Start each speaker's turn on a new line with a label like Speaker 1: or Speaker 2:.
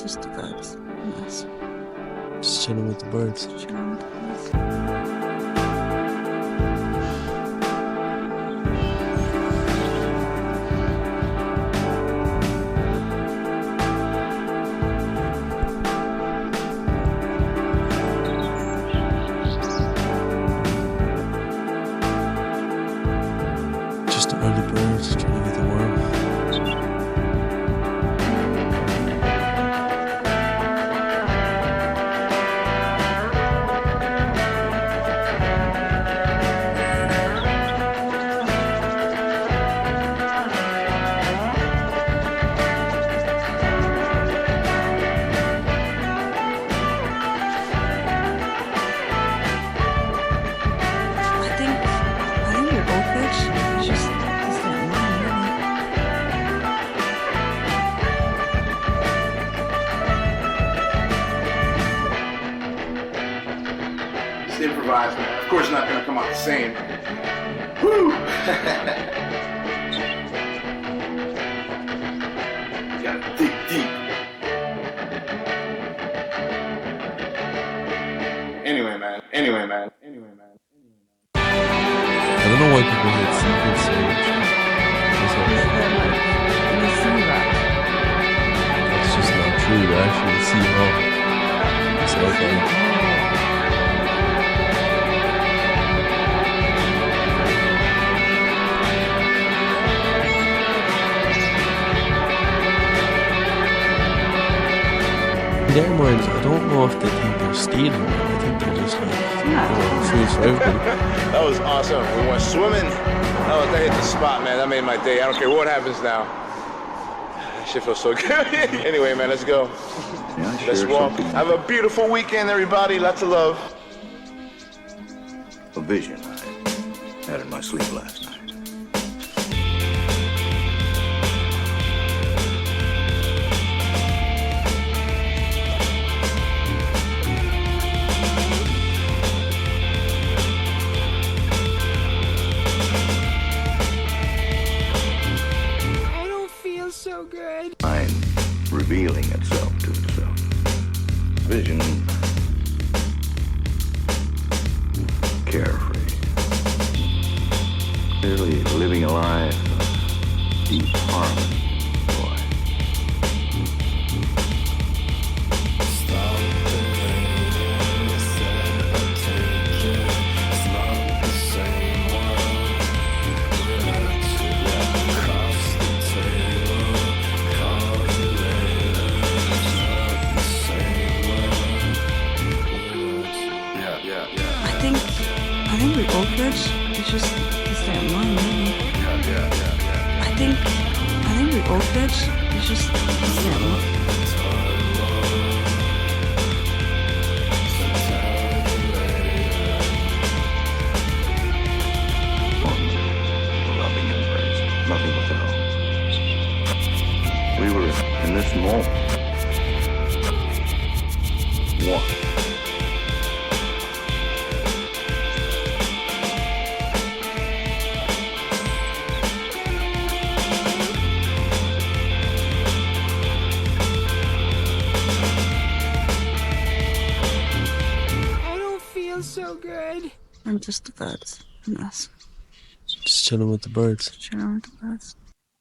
Speaker 1: Just the birds. Yes.
Speaker 2: Just chilling with the birds.
Speaker 1: Chilling with the birds.
Speaker 2: Just the early birds chilling with the worm.
Speaker 1: I think we're both good. It's just that one, really.
Speaker 3: Just improvise, man. Of course, it's not gonna come out the same. Woo! You gotta dig deep. Anyway, man.
Speaker 2: I don't know why people hate secrets so much.
Speaker 1: We see that.
Speaker 2: That's just not true. They actually see how it's like in their minds, I don't know if they think they're stealing. I think they're just like, food for everybody.
Speaker 3: That was awesome. We went swimming. Oh, they hit the spot, man. That made my day. I don't care what happens now. That shit feels so good. Anyway, man, let's go.
Speaker 4: Yeah,
Speaker 3: Let's walk. Have a beautiful weekend, everybody. Lots of love.
Speaker 4: A vision I had in my sleep last night.
Speaker 1: So good.
Speaker 4: Mind revealing itself to itself. Vision, carefree. Clearly living a life of deep harmony. Boy.
Speaker 1: I think we're both good. It's just that one, really. I think we're both good. It's just that one.
Speaker 4: Loving embrace, nothing without. We were in this moment. One.
Speaker 1: So good. I'm just the birds. Yes.
Speaker 2: just chilling with the birds.
Speaker 1: Chilling with the birds.